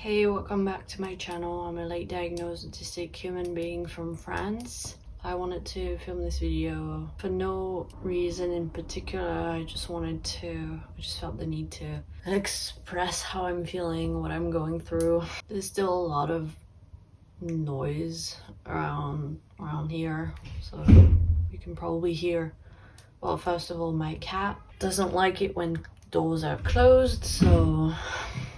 Hey, welcome back to my channel. I'm a late diagnosed autistic human being from France. I wanted to film this video for no reason in particular. I just felt the need to express how I'm feeling, what I'm going through. There's still a lot of noise around here, so you can probably hear. Well, first of all, my cat doesn't like it when doors are closed, so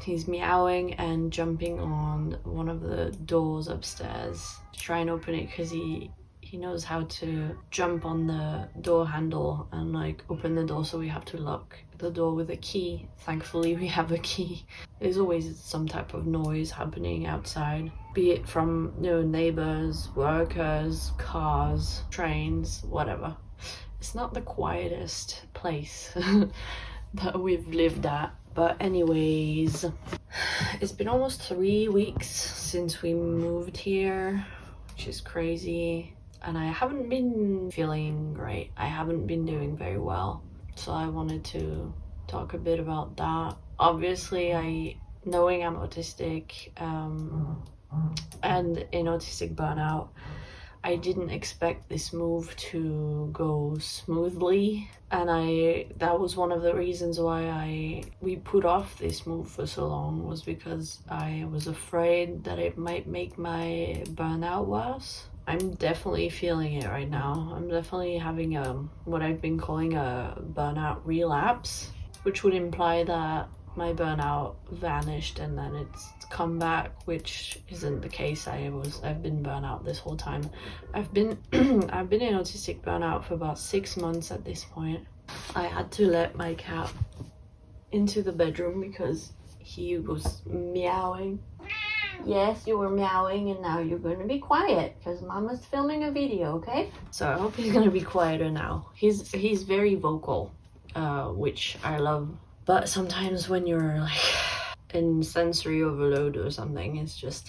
he's meowing and jumping on one of the doors upstairs to try and open it, because he knows how to jump on the door handle and like open the door, so we have to lock the door with a key. Thankfully we have a key. There's always some type of noise happening outside, be it from neighbors, workers, cars, trains, whatever. It's not the quietest place that we've lived at. But anyways, it's been almost 3 weeks since we moved here, which is crazy. And I haven't been feeling great. I haven't been doing very well. So I wanted to talk a bit about that. Obviously, knowing I'm autistic and in Autistic Burnout, I didn't expect this move to go smoothly, and that was one of the reasons why we put off this move for so long, was because I was afraid that it might make my burnout worse. I'm definitely feeling it right now. I'm definitely having what I've been calling a burnout relapse, which would imply that my burnout vanished and then it's come back, which isn't the case. I've been burnout this whole time. I've been in autistic burnout for about 6 months at this point. I had to let my cat into the bedroom because he was meowing. Yes, you were meowing, and now you're going to be quiet because Mama's filming a video, okay? So I hope he's going to be quieter now. He's very vocal, which I love. But sometimes when you're like in sensory overload or something, it's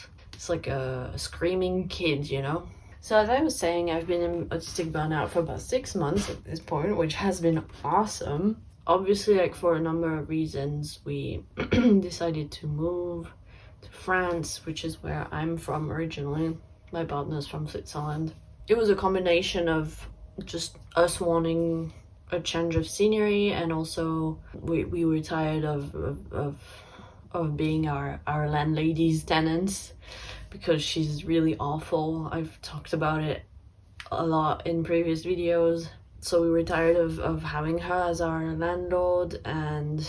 like a screaming kid, you know? So as I was saying, I've been in autistic burnout for about 6 months at this point, which has been awesome. Obviously, like for a number of reasons, we decided to move to France, which is where I'm from originally. My partner's from Switzerland. It was a combination of just us wanting a change of scenery, and also we were tired of being our landlady's tenants, because she's really awful. I've talked about it a lot in previous videos. So we were tired of having her as our landlord and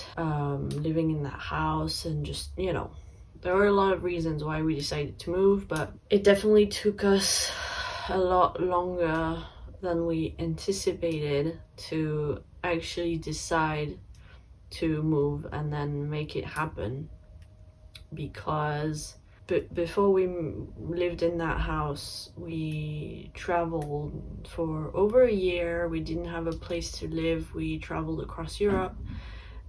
living in that house, and just, you know, there were a lot of reasons why we decided to move, but it definitely took us a lot longer than we anticipated to actually decide to move and then make it happen. Because before we lived in that house, we traveled for over a year. We didn't have a place to live. We traveled across Europe,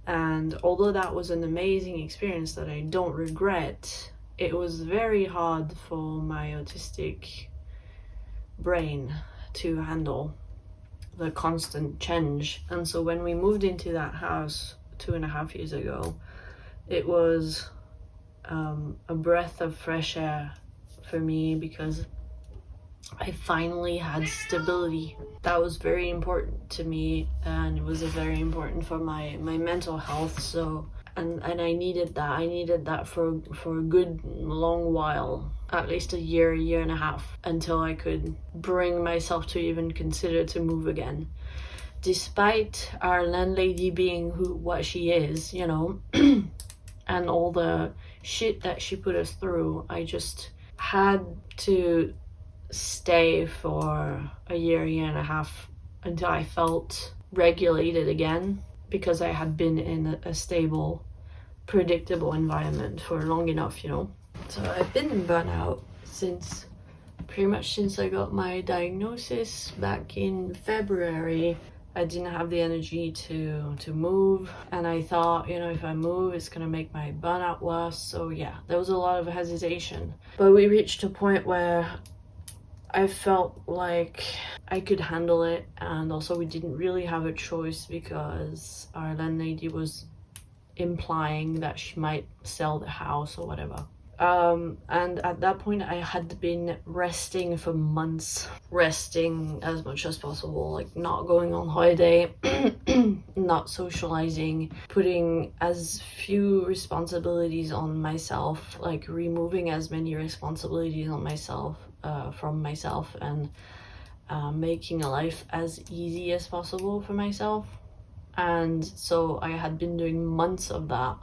and although that was an amazing experience that I don't regret, it was very hard for my autistic brain to handle the constant change. And so when we moved into that house 2.5 years ago, it was a breath of fresh air for me, because I finally had stability. That was very important to me, and it was very important for my mental health. So and I needed that for a good long while, at least a year and a half, until I could bring myself to even consider to move again, despite our landlady being what she is, you know, and all the shit that she put us through. I just had to stay for a year and a half until I felt regulated again, because I had been in a stable, predictable environment for long enough, you know. So I've been in burnout pretty much since I got my diagnosis back in February. I didn't have the energy to move, and I thought, you know, if I move, it's gonna make my burnout worse. So yeah, there was a lot of hesitation, but we reached a point where I felt like I could handle it, and also we didn't really have a choice, because our landlady was implying that she might sell the house or whatever. And at that point I had been resting for months, resting as much as possible, like not going on holiday, not socializing, putting as few responsibilities on myself, like removing as many responsibilities on myself, from myself, and making a life as easy as possible for myself. And so I had been doing months of that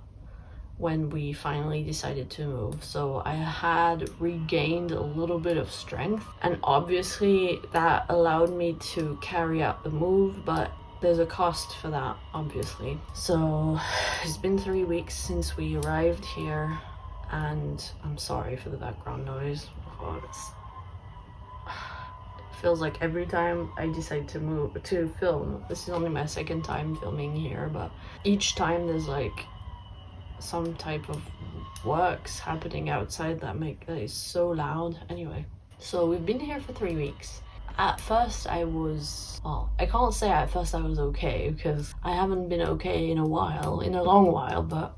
when we finally decided to move. So I had regained a little bit of strength, and obviously that allowed me to carry out the move, but there's a cost for that, obviously. So it's been 3 weeks since we arrived here, and I'm sorry for the background noise. Oh, it feels like every time I decide to film, this is only my second time filming here, but each time there's like some type of works happening outside that is so loud. Anyway, so we've been here for 3 weeks. At first I was, well, I can't say at first I was okay, because I haven't been okay in a long while, but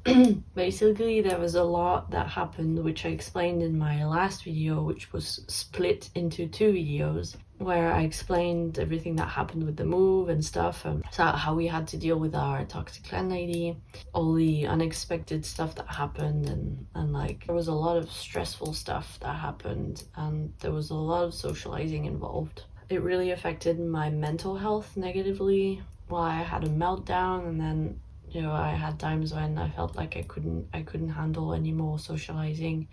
basically there was a lot that happened, which I explained in my last video, which was split into 2 videos, where I explained everything that happened with the move and stuff, and so how we had to deal with our toxic landlady, all the unexpected stuff that happened, and like there was a lot of stressful stuff that happened, and there was a lot of socializing involved. It really affected my mental health negatively. Well, I had a meltdown, and then, you know, I had times when I felt like I couldn't handle any more socializing.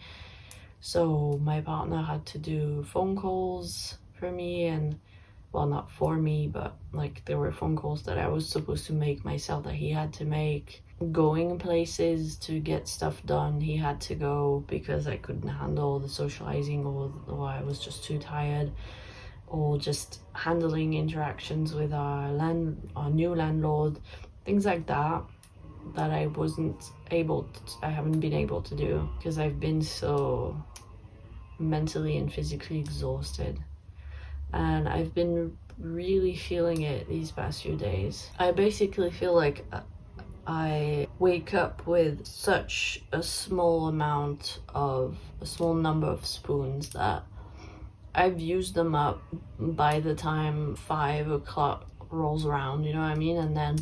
So my partner had to do phone calls for me, and well, not for me, but like there were phone calls that I was supposed to make myself that he had to make. Going places to get stuff done, he had to go because I couldn't handle the socializing, or I was just too tired, or just handling interactions with our new landlord, things like that I haven't been able to do because I've been so mentally and physically exhausted, and I've been really feeling it these past few days. I basically feel like I wake up with such a small number of spoons that I've used them up by the time 5 o'clock rolls around, you know what I mean? And then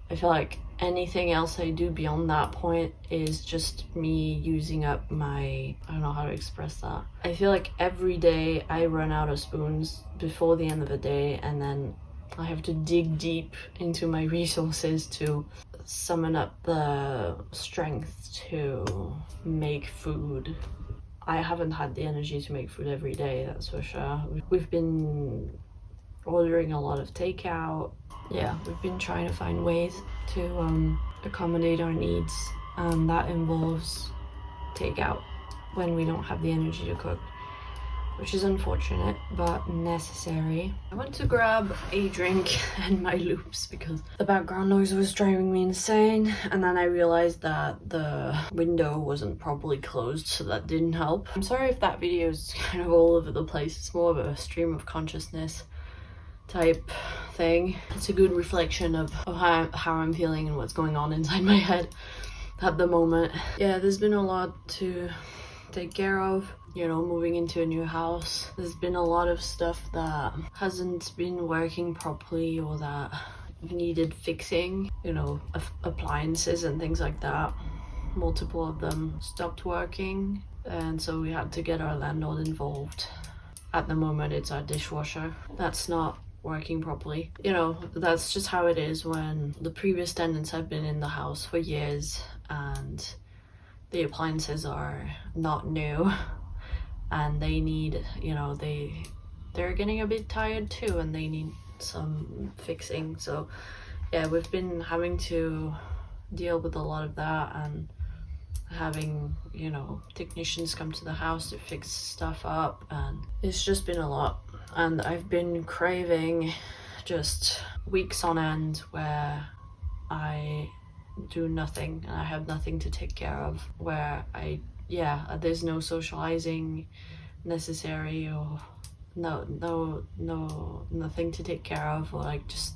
I feel like anything else I do beyond that point is just me using up I don't know how to express that. I feel like every day I run out of spoons before the end of the day, and then I have to dig deep into my resources to summon up the strength to make food. I haven't had the energy to make food every day, that's for sure. We've been ordering a lot of takeout. Yeah, we've been trying to find ways to accommodate our needs, and that involves takeout when we don't have the energy to cook, which is unfortunate but necessary. I went to grab a drink and my loops because the background noise was driving me insane, and then I realized that the window wasn't properly closed, so that didn't help. I'm sorry if that video is kind of all over the place. It's more of a stream of consciousness type thing. It's a good reflection of how I'm feeling and what's going on inside my head at the moment. Yeah, there's been a lot to take care of, you know, moving into a new house. There's been a lot of stuff that hasn't been working properly or that needed fixing, you know, appliances and things like that. Multiple of them stopped working, and so we had to get our landlord involved. At the moment it's our dishwasher that's not working properly. You know, that's just how it is when the previous tenants have been in the house for years and the appliances are not new, and they need, you know, they're getting a bit tired too, and they need some fixing. So yeah, we've been having to deal with a lot of that, and having, you know, technicians come to the house to fix stuff up, and it's just been a lot. And I've been craving just weeks on end where I do nothing and I have nothing to take care of, where there's no socializing necessary, or nothing to take care of, or like just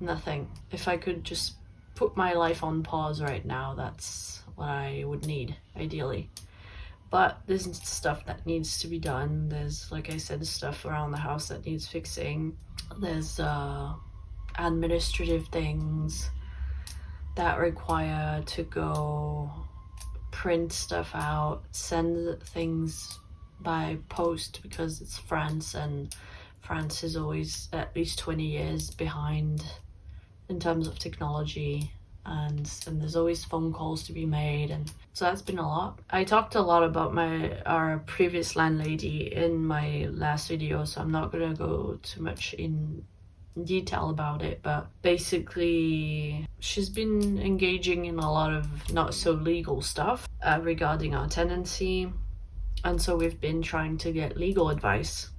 nothing. If I could just put my life on pause right now, that's what I would need, ideally. But there's stuff that needs to be done. There's, like I said, stuff around the house that needs fixing. There's administrative things that require to go print stuff out, send things by post, because it's France, and France is always at least 20 years behind in terms of technology, and there's always phone calls to be made, and so that's been a lot. I talked a lot about our previous landlady in my last video, so I'm not gonna go too much in detail about it, but basically she's been engaging in a lot of not so legal stuff regarding our tenancy, and so we've been trying to get legal advice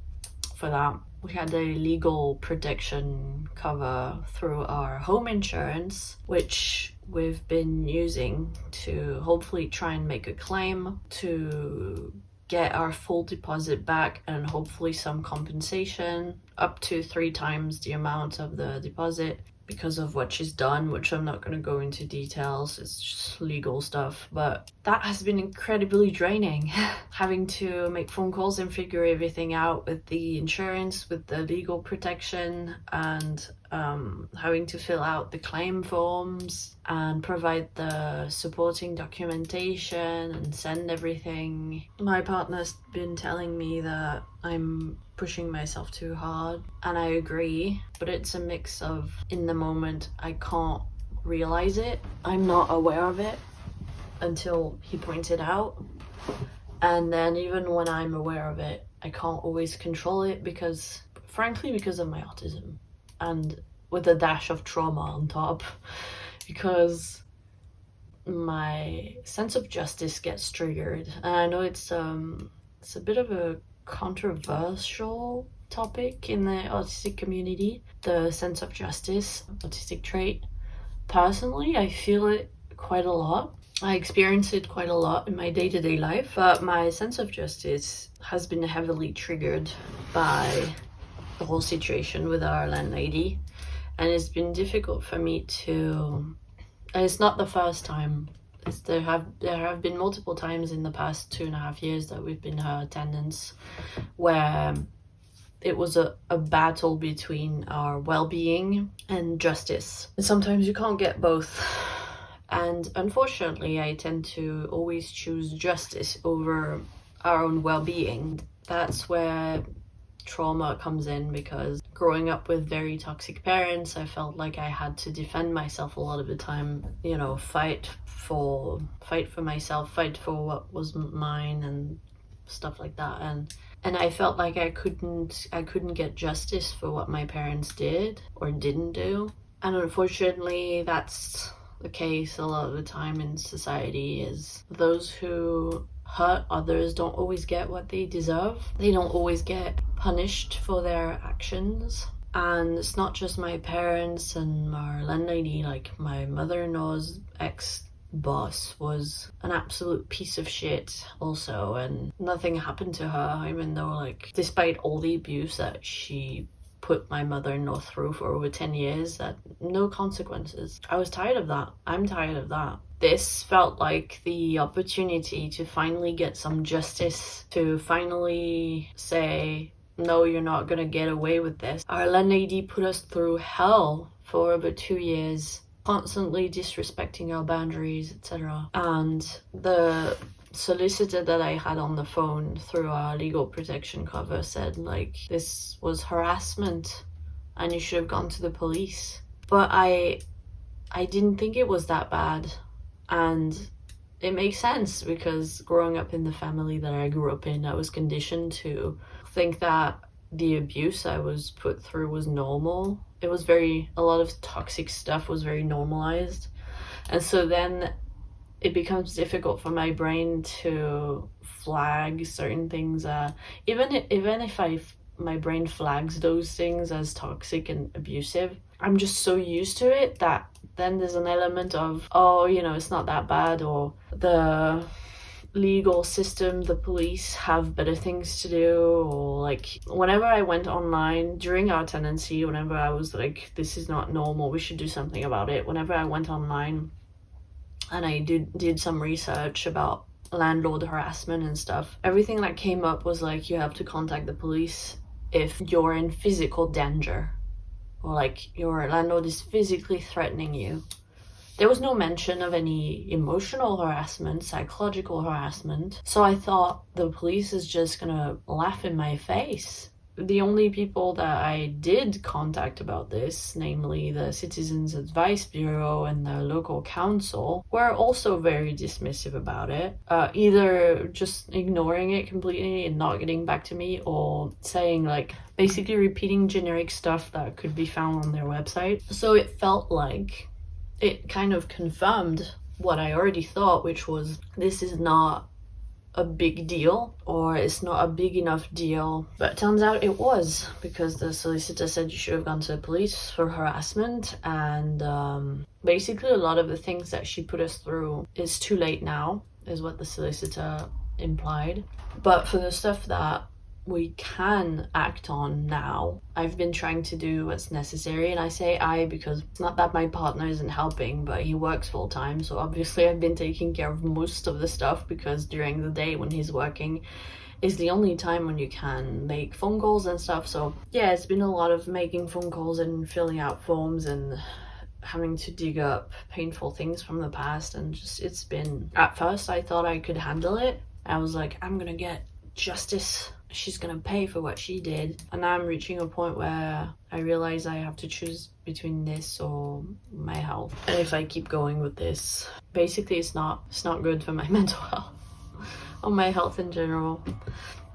for that. We had a legal protection cover through our home insurance, which we've been using to hopefully try and make a claim to get our full deposit back, and hopefully some compensation up to 3 times the amount of the deposit because of what she's done, which I'm not going to go into details. It's just legal stuff, but that has been incredibly draining. Having to make phone calls and figure everything out with the insurance, with the legal protection, and having to fill out the claim forms and provide the supporting documentation and send everything. My partner's been telling me that I'm pushing myself too hard, and I agree, but it's a mix of, in the moment I can't realize it, I'm not aware of it until he points it out, and then even when I'm aware of it, I can't always control it, because frankly because of my autism, and with a dash of trauma on top, because my sense of justice gets triggered. And I know it's a bit of a controversial topic in the autistic community, the sense of justice, autistic trait. Personally, I feel it quite a lot. I experience it quite a lot in my day-to-day life, but my sense of justice has been heavily triggered by the whole situation with our landlady, and it's been difficult for me to, and it's not the first time. There have been multiple times in the past 2.5 years that we've been her tenants where it was a battle between our well-being and justice. And sometimes you can't get both. And unfortunately, I tend to always choose justice over our own well-being. That's where trauma comes in, because growing up with very toxic parents, I felt like I had to defend myself a lot of the time, you know, fight for myself, fight for what was mine and stuff like that, and I felt like I couldn't get justice for what my parents did or didn't do. And unfortunately that's the case a lot of the time in society, is those who hurt others don't always get what they deserve. They don't always get punished for their actions. And it's not just my parents and our landlady, like my mother-in-law's ex-boss was an absolute piece of shit also, and nothing happened to her, even though, like, despite all the abuse that she put my mother-in-law through for over 10 years, that no consequences. I was tired of that. I'm tired of that. This felt like the opportunity to finally get some justice, to finally say, no, you're not gonna get away with this. Our landlady put us through hell for over 2 years, constantly disrespecting our boundaries, etc. And the solicitor that I had on the phone through our legal protection cover said, like, this was harassment and you should have gone to the police. But I didn't think it was that bad, and it makes sense, because growing up in the family that I grew up in, I was conditioned to think that the abuse I was put through was normal. It was a lot of toxic stuff was very normalized, and so then it becomes difficult for my brain to flag certain things, even if my brain flags those things as toxic and abusive, I'm just so used to it that then there's an element of, oh, you know, it's not that bad, or the legal system, the police have better things to do, or like whenever I went online during our tenancy, whenever I was like, this is not normal, we should do something about it, whenever I went online and I did some research about landlord harassment and stuff, everything that came up was like, you have to contact the police if you're in physical danger, or like your landlord is physically threatening you. There was no mention of any emotional harassment, psychological harassment. So I thought the police is just gonna laugh in my face. The only people that I did contact about this, namely the Citizens Advice Bureau and the local council, were also very dismissive about it. Either just ignoring it completely and not getting back to me, or saying like, basically repeating generic stuff that could be found on their website. So it felt like it kind of confirmed what I already thought, which was, this is not a big deal, or it's not a big enough deal. But it turns out it was, because the solicitor said you should have gone to the police for harassment, and basically a lot of the things that she put us through is too late now, is what the solicitor implied. But for the stuff that we can act on now, I've been trying to do what's necessary. And I say I because it's not that my partner isn't helping, but he works full time, so obviously I've been taking care of most of the stuff, because during the day when he's working is the only time when you can make phone calls and stuff. So yeah, it's been a lot of making phone calls and filling out forms and having to dig up painful things from the past. And just, it's been, at first I thought I could handle it. I was like, I'm gonna get justice, she's gonna pay for what she did. And now I'm reaching a point where I realize I have to choose between this or my health. And if I keep going with this, basically it's not good for my mental health or my health in general.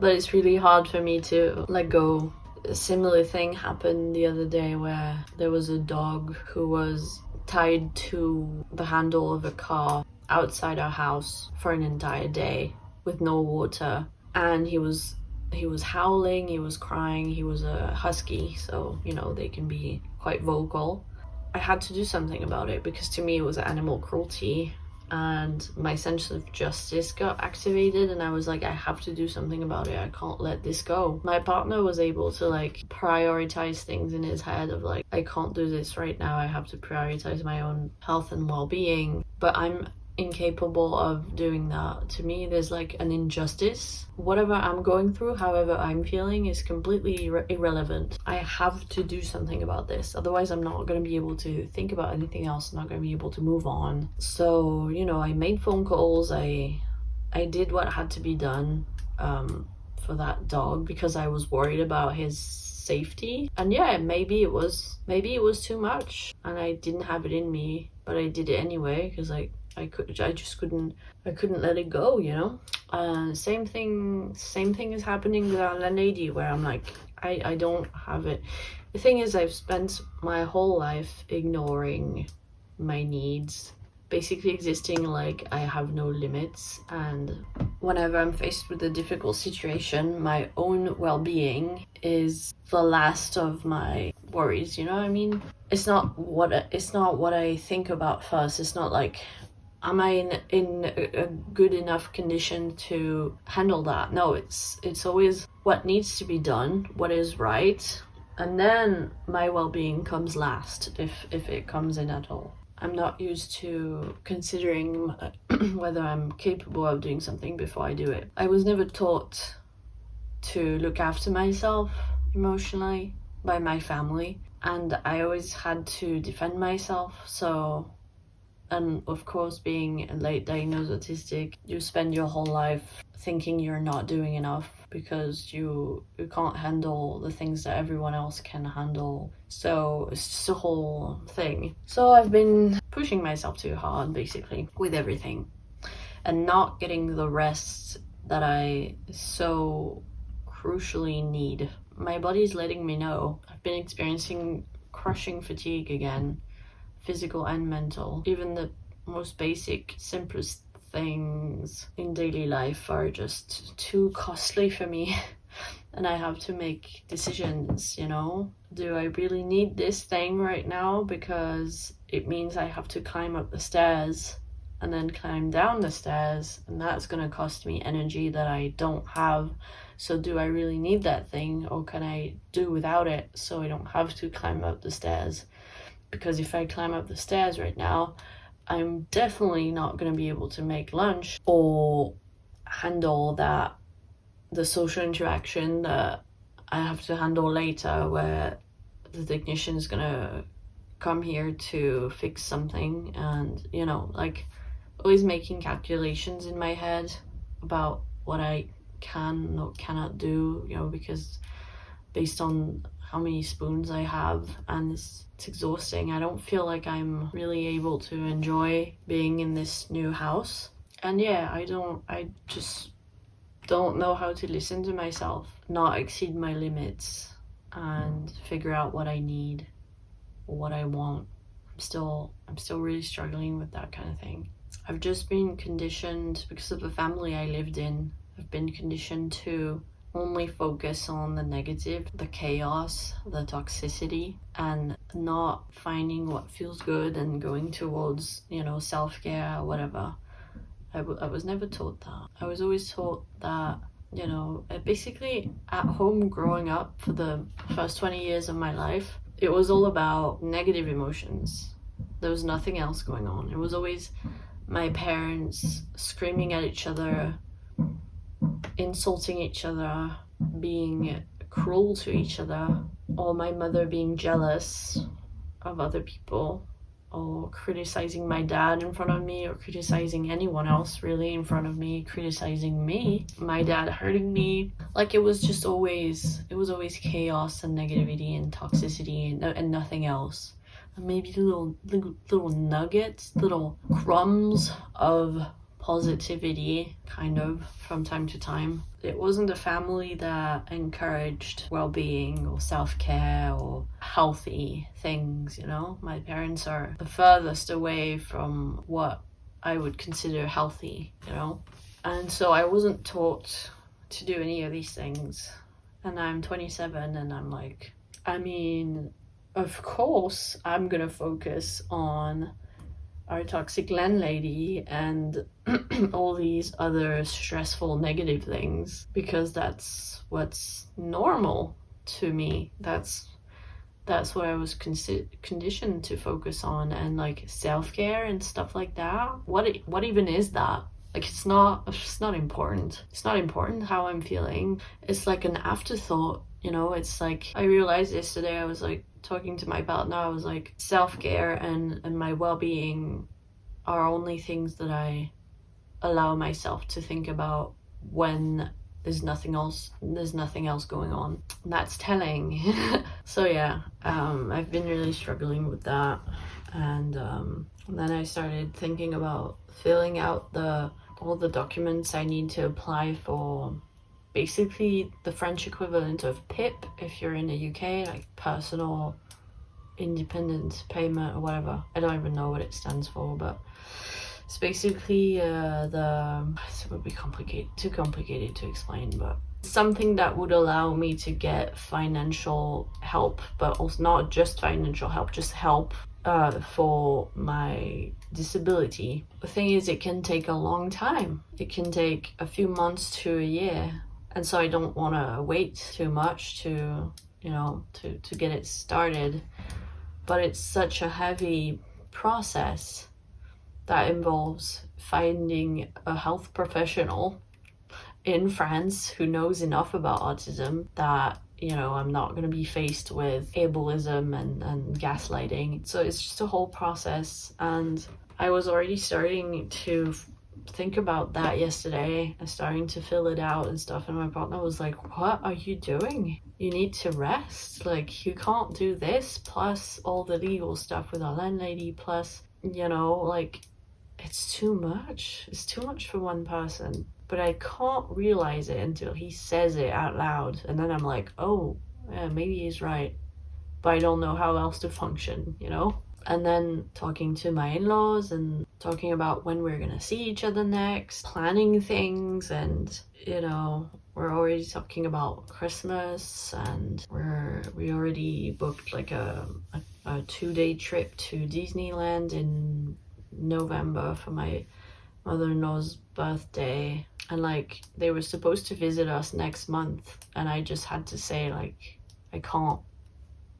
But it's really hard for me to let go. A similar thing happened the other day where there was a dog who was tied to the handle of a car outside our house for an entire day with no water. And he was howling, he was crying, he was a husky, so you know, they can be quite vocal. I had to do something about it, because to me it was animal cruelty, and my sense of justice got activated, and I was like, I have to do something about it, I can't let this go. My partner was able to like prioritize things in his head of like, I can't do this right now, I have to prioritize my own health and well-being, but I'm incapable of doing that. To me, there's like an injustice. Whatever I'm going through, however I'm feeling, is completely irrelevant. I have to do something about this, otherwise I'm not going to be able to think about anything else. I'm not going to be able to move on. So, you know, I made phone calls, I did what had to be done for that dog, because I was worried about his safety. And yeah, maybe it was too much and I didn't have it in me, but I did it anyway, because I couldn't let it go, you know. Same thing is happening with our landlady, where I'm like, I don't have it. The thing is, I've spent my whole life ignoring my needs, basically existing like I have no limits, and whenever I'm faced with a difficult situation, my own well-being is the last of my worries, you know what I mean? It's not what I think about first. It's not like, am I in a good enough condition to handle that? No, it's always what needs to be done, what is right, and then my well-being comes last, if it comes in at all. I'm not used to considering whether I'm capable of doing something before I do it. I was never taught to look after myself emotionally by my family, and I always had to defend myself. So, and of course, being a late diagnosed autistic, you spend your whole life thinking you're not doing enough because you can't handle the things that everyone else can handle. So it's just a whole thing. So I've been pushing myself too hard, basically, with everything, and not getting the rest that I so crucially need. My body's letting me know. I've been experiencing crushing fatigue again, physical and mental. Even the most basic, simplest things in daily life are just too costly for me. And I have to make decisions, you know? Do I really need this thing right now? Because it means I have to climb up the stairs and then climb down the stairs, and that's gonna cost me energy that I don't have. So do I really need that thing, or can I do without it so I don't have to climb up the stairs? Because if I climb up the stairs right now, I'm definitely not going to be able to make lunch or handle the social interaction that I have to handle later, where the technician is gonna come here to fix something, and like always making calculations in my head about what I can or cannot do, because based on how many spoons I have, and it's exhausting. I don't feel like I'm really able to enjoy being in this new house. And yeah, I just don't know how to listen to myself, not exceed my limits, and figure out what I need or what I want. I'm still really struggling with that kind of thing. I've just been conditioned, because of the family I lived in, I've been conditioned to only focus on the negative, the chaos, the toxicity, and not finding what feels good and going towards, self-care or whatever. I was never taught that. I was always taught that, basically at home growing up for the first 20 years of my life, it was all about negative emotions. There was nothing else going on. It was always my parents screaming at each other, insulting each other, being cruel to each other, or my mother being jealous of other people, or criticizing my dad in front of me, or criticizing anyone else really in front of me, criticizing me, my dad hurting me. Like it was always chaos and negativity and toxicity and nothing else. And maybe little nuggets, little crumbs of positivity, kind of, from time to time. It wasn't a family that encouraged well-being or self-care or healthy things, My parents are the furthest away from what I would consider healthy, And so I wasn't taught to do any of these things. And I'm 27 and I'm like, of course I'm gonna focus on our toxic landlady and all these other stressful negative things, because that's what's normal to me. That's what I was conditioned to focus on, and like self-care and stuff like that. What even is that? Like it's not important. It's not important how I'm feeling. It's like an afterthought, It's like I realized yesterday, I was like talking to my partner, I was like, self-care and my well-being are only things that I allow myself to think about when there's nothing else going on. And that's telling. So yeah, I've been really struggling with that, and then I started thinking about filling out all the documents I need to apply for, basically the French equivalent of PIP if you're in the UK, like personal independent payment or whatever. I don't even know what it stands for, but it's basically it would be too complicated to explain, but something that would allow me to get financial help, but also not just financial help, just help for my disability. The thing is, it can take a long time. It can take a few months to a year, and so I don't want to wait too much to get it started. But it's such a heavy process that involves finding a health professional in France who knows enough about autism that I'm not going to be faced with ableism and gaslighting. So it's just a whole process, and I was already starting to think about that yesterday and starting to fill it out and stuff, and my partner was like, what are you doing? You need to rest. Like, you can't do this plus all the legal stuff with our landlady, plus like, it's too much for one person. But I can't realize it until he says it out loud, and then I'm like, oh yeah, maybe he's right, but I don't know how else to function. And then talking to my in-laws and talking about when we're gonna see each other next, planning things, and we're already talking about Christmas, and we already booked like a 2-day trip to Disneyland in November for my mother-in-law's birthday, and like they were supposed to visit us next month, and I just had to say, like, I can't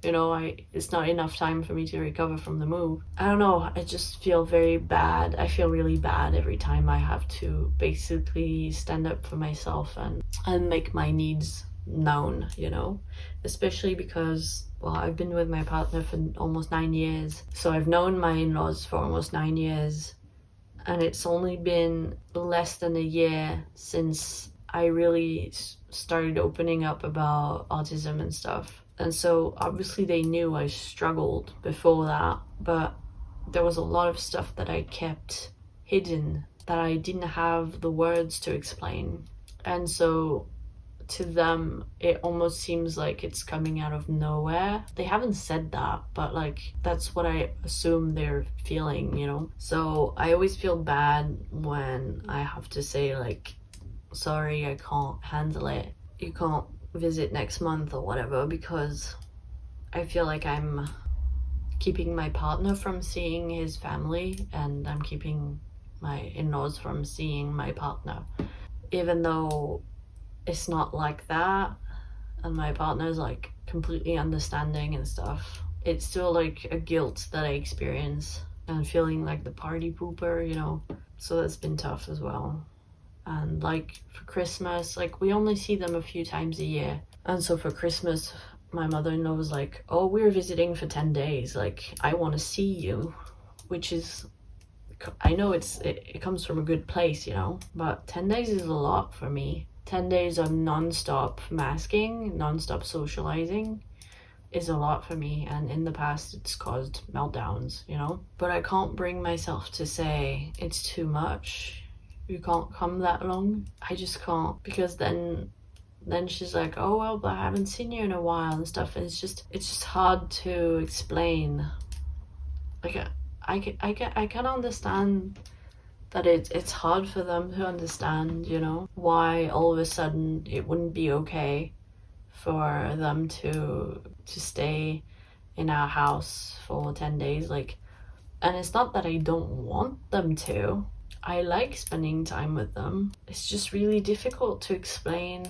You know, it's not enough time for me to recover from the move. I don't know, I just feel very bad. I feel really bad every time I have to basically stand up for myself and make my needs known, you know, especially because, well, I've been with my partner for almost 9 years, so I've known my in-laws for almost 9 years, and it's only been less than a year since I really started opening up about autism and stuff. And so obviously they knew I struggled before that, but there was a lot of stuff that I kept hidden that I didn't have the words to explain. And so to them, it almost seems like it's coming out of nowhere. They haven't said that, but like that's what I assume they're feeling, you know? So I always feel bad when I have to say like, sorry, I can't handle it. You can't visit next month or whatever, because I feel like I'm keeping my partner from seeing his family, and I'm keeping my in-laws from seeing my partner. Even though it's not like that, and my partner's like completely understanding and stuff, it's still like a guilt that I experience and feeling like the party pooper, you know? So that's been tough as well. And like for Christmas, like we only see them a few times a year, and so for Christmas my mother-in-law was like, oh, we're visiting for 10 days, like I want to see you, which is, I know it comes from a good place, you know, but 10 days is a lot for me. 10 days of non-stop masking, non-stop socializing is a lot for me, and in the past it's caused meltdowns, you know? But I can't bring myself to say it's too much, you can't come that long. I just can't, because then she's like, oh well, but I haven't seen you in a while and stuff, and it's just hard to explain. Like I can understand that it's hard for them to understand, you know, why all of a sudden it wouldn't be okay for them to stay in our house for 10 days. Like, and it's not that I don't want them to. I like spending time with them. It's just really difficult to explain.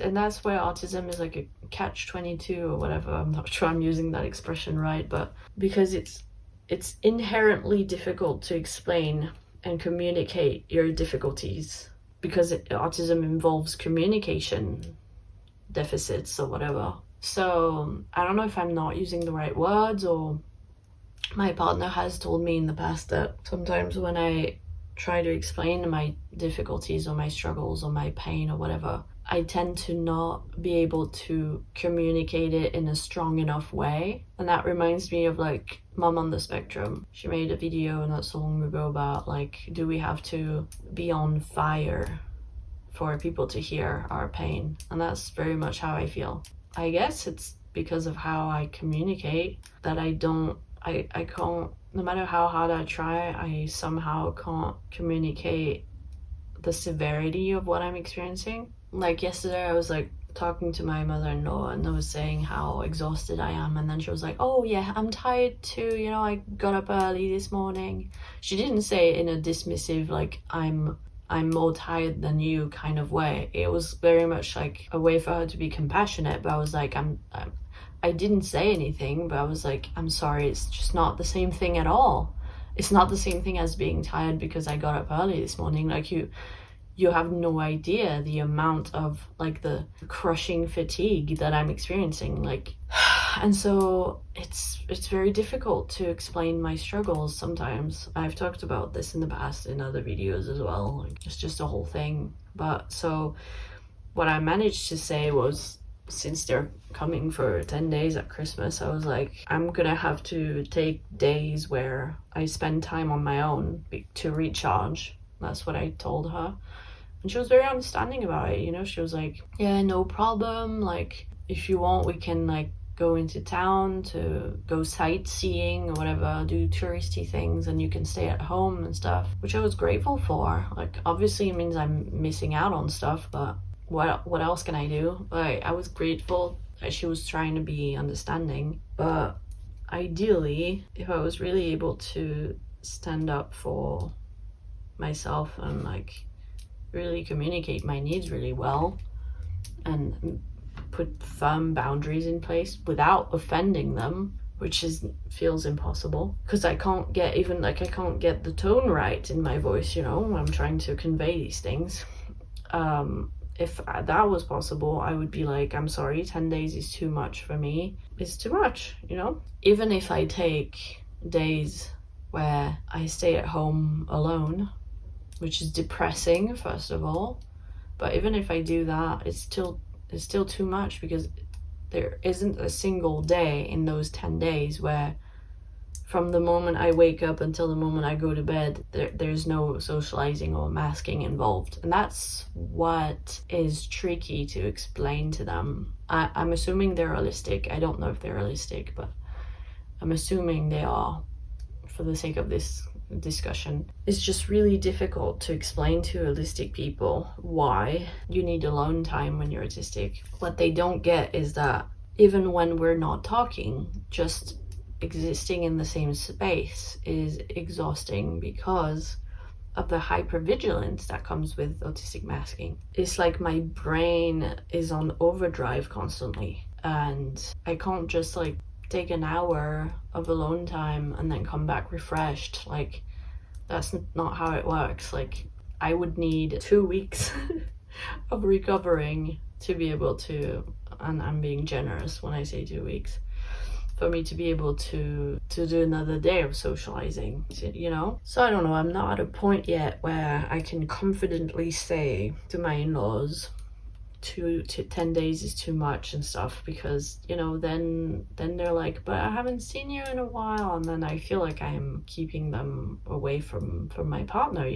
And that's where autism is like a catch-22 or whatever. I'm not sure I'm using that expression right, but because it's inherently difficult to explain and communicate your difficulties, because autism involves communication deficits or whatever. So I don't know if I'm not using the right words, or my partner has told me in the past that sometimes when I try to explain my difficulties or my struggles or my pain or whatever, I tend to not be able to communicate it in a strong enough way. And that reminds me of like Mom on the Spectrum. She made a video not so long ago about like, do we have to be on fire for people to hear our pain? And that's very much how I feel. I guess it's because of how I communicate that I can't, no matter how hard I try, I somehow can't communicate the severity of what I'm experiencing. Like yesterday I was like talking to my mother-in-law and I was saying how exhausted I am, and then she was like, oh yeah, I'm tired too, you know, I got up early this morning. She didn't say it in a dismissive like I'm more tired than you kind of way. It was very much like a way for her to be compassionate, but I was like, I didn't say anything, but I was like, I'm sorry, it's just not the same thing at all. It's not the same thing as being tired because I got up early this morning. Like you have no idea the amount of like the crushing fatigue that I'm experiencing. Like, and so it's very difficult to explain my struggles sometimes. I've talked about this in the past in other videos as well. Like, it's just a whole thing. But so what I managed to say was, since they're coming for 10 days at Christmas, I was like, I'm gonna have to take days where I spend time on my own to recharge. That's what I told her. And she was very understanding about it, you know. She was like, yeah, no problem, like if you want we can like go into town to go sightseeing or whatever, do touristy things, and you can stay at home and stuff, which I was grateful for. Like obviously it means I'm missing out on stuff, but what else can I do? Like, I was grateful that she was trying to be understanding, but ideally, if I was really able to stand up for myself and like really communicate my needs really well and put firm boundaries in place without offending them, which feels impossible because I can't get the tone right in my voice, when I'm trying to convey these things. If that was possible, I would be like, I'm sorry, 10 days is too much for me. It's too much, Even if I take days where I stay at home alone, which is depressing, first of all, but even if I do that, it's still too much, because there isn't a single day in those 10 days where from the moment I wake up until the moment I go to bed, there's no socializing or masking involved. And that's what is tricky to explain to them. I'm assuming they're autistic. I don't know if they're autistic, but I'm assuming they are for the sake of this discussion. It's just really difficult to explain to autistic people why you need alone time when you're autistic. What they don't get is that even when we're not talking, just existing in the same space is exhausting because of the hypervigilance that comes with autistic masking. It's like my brain is on overdrive constantly, and I can't just take an hour of alone time and then come back refreshed. That's not how it works. I would need 2 weeks of recovering to be able to, and I'm being generous when I say 2 weeks, for me to be able to do another day of socializing, So I don't know, I'm not at a point yet where I can confidently say to my in-laws 10 days is too much and stuff, because then they're like, but I haven't seen you in a while, and then I feel like I'm keeping them away from my partner,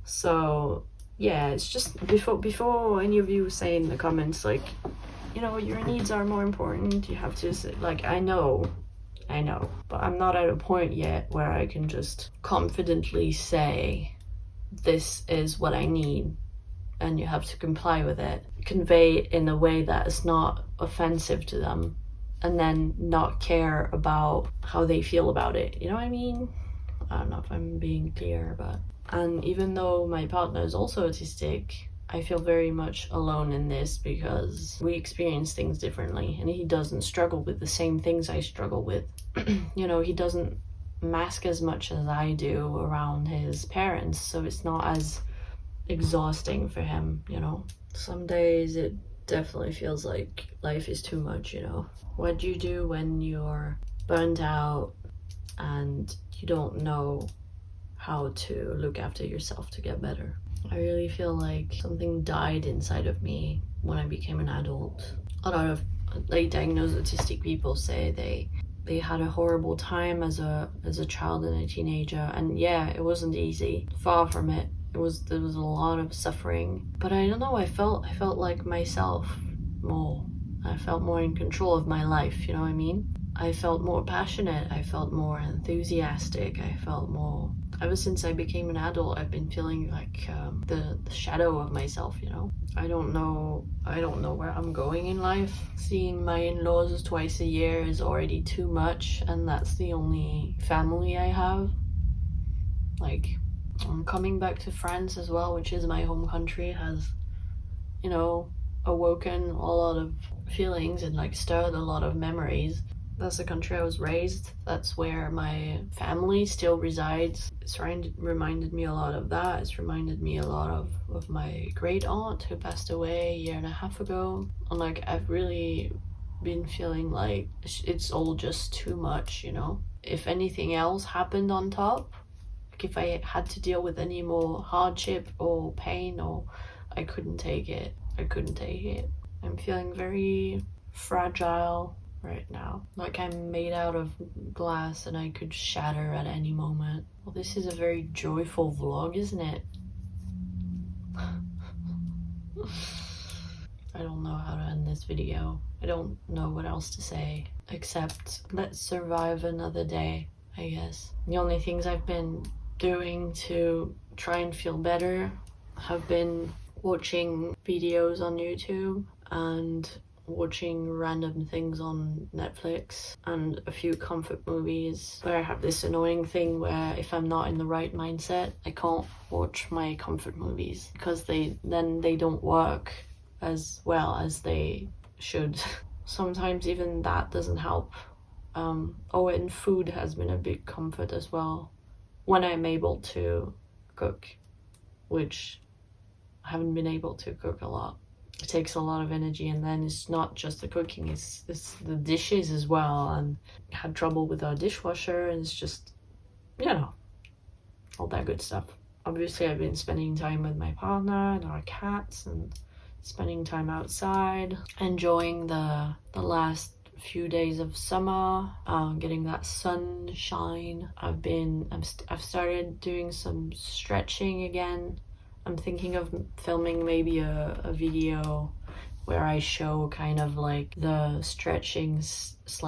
So yeah, it's just before any of you say in the comments your needs are more important, you have to say, I know, but I'm not at a point yet where I can just confidently say, this is what I need, and you have to comply with it. Convey it in a way that is not offensive to them, and then not care about how they feel about it. You know what I mean? I don't know if I'm being clear, and even though my partner is also autistic, I feel very much alone in this because we experience things differently, and he doesn't struggle with the same things I struggle with. He doesn't mask as much as I do around his parents, so it's not as exhausting for him, Some days it definitely feels like life is too much, What do you do when you're burnt out and you don't know how to look after yourself to get better? I really feel like something died inside of me when I became an adult. A lot of late diagnosed autistic people say they had a horrible time as a child and a teenager, and yeah, it wasn't easy. Far from it. There was a lot of suffering, but I don't know, I felt like myself more. I felt more in control of my life, you know what I mean? I felt more passionate, I felt more enthusiastic, I felt more... Ever since I became an adult, I've been feeling like the shadow of myself, I don't know where I'm going in life. Seeing my in-laws twice a year is already too much, and that's the only family I have. I'm coming back to France as well, which is my home country, has, awoken a lot of feelings and stirred a lot of memories. That's the country I was raised. That's where my family still resides. It's reminded me a lot of that. It's reminded me a lot of my great aunt who passed away a year and a half ago. And I've really been feeling like it's all just too much, If anything else happened on top, if I had to deal with any more hardship or pain, I couldn't take it. I'm feeling very fragile right now. I'm made out of glass and I could shatter at any moment. Well, this is a very joyful vlog, isn't it? I don't know how to end this video. I don't know what else to say, except let's survive another day, I guess. The only things I've been doing to try and feel better have been watching videos on YouTube and watching random things on Netflix and a few comfort movies, where I have this annoying thing where if I'm not in the right mindset, I can't watch my comfort movies because they don't work as well as they should. Sometimes even that doesn't help. And food has been a big comfort as well when I'm able to cook, which I haven't been able to cook a lot. It takes a lot of energy, and then it's not just the cooking, it's the dishes as well. And I had trouble with our dishwasher, and it's just, all that good stuff. Obviously, I've been spending time with my partner and our cats, and spending time outside, enjoying the last few days of summer, getting that sunshine. I've started doing some stretching again. I'm thinking of filming maybe a video where I show kind of like the stretching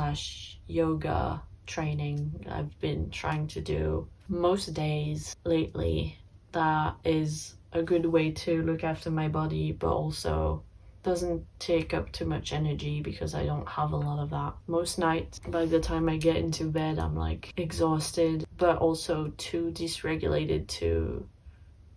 / yoga training I've been trying to do most days lately. That is a good way to look after my body, but also doesn't take up too much energy because I don't have a lot of that. Most nights, by the time I get into bed, I'm like exhausted, but also too dysregulated to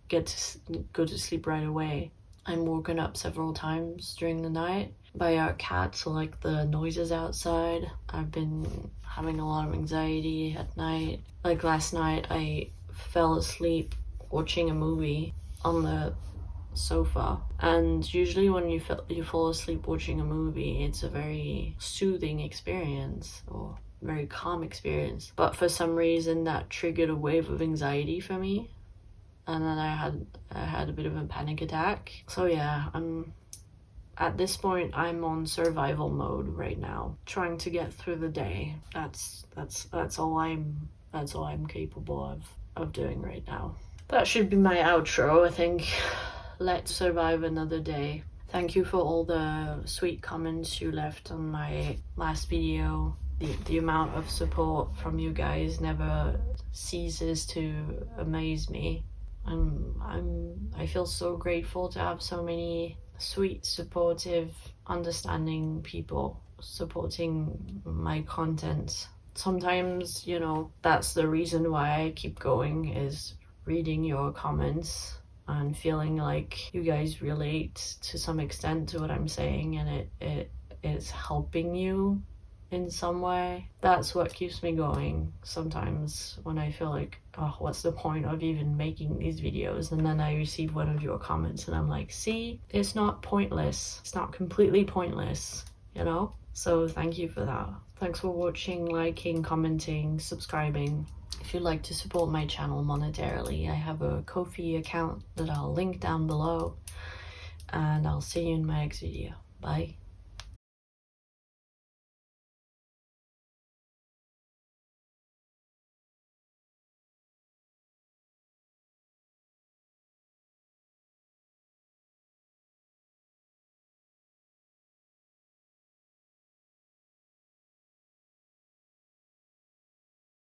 go to sleep right away. I'm woken up several times during the night by our cats, like the noises outside. I've been having a lot of anxiety at night. Like last night, I fell asleep watching a movie on the sofa, and usually when you fall asleep watching a movie, it's a very soothing experience or very calm experience, but for some reason that triggered a wave of anxiety for me, and then I had a bit of a panic attack. So yeah, at this point I'm on survival mode right now, trying to get through the day. That's all I'm capable of doing right now. That should be my outro, I think. Let's survive another day. Thank you for all the sweet comments you left on my last video. The amount of support from you guys never ceases to amaze me. I feel so grateful to have so many sweet, supportive, understanding people supporting my content. Sometimes, that's the reason why I keep going, is reading your comments and feeling like you guys relate to some extent to what I'm saying, and it is helping you in some way. That's what keeps me going sometimes when I feel like, oh, what's the point of even making these videos? And then I receive one of your comments and I'm like, see, it's not pointless. It's not completely pointless, So thank you for that. Thanks for watching, liking, commenting, subscribing. If you'd like to support my channel monetarily, I have a Ko-fi account that I'll link down below, and I'll see you in my next video. Bye.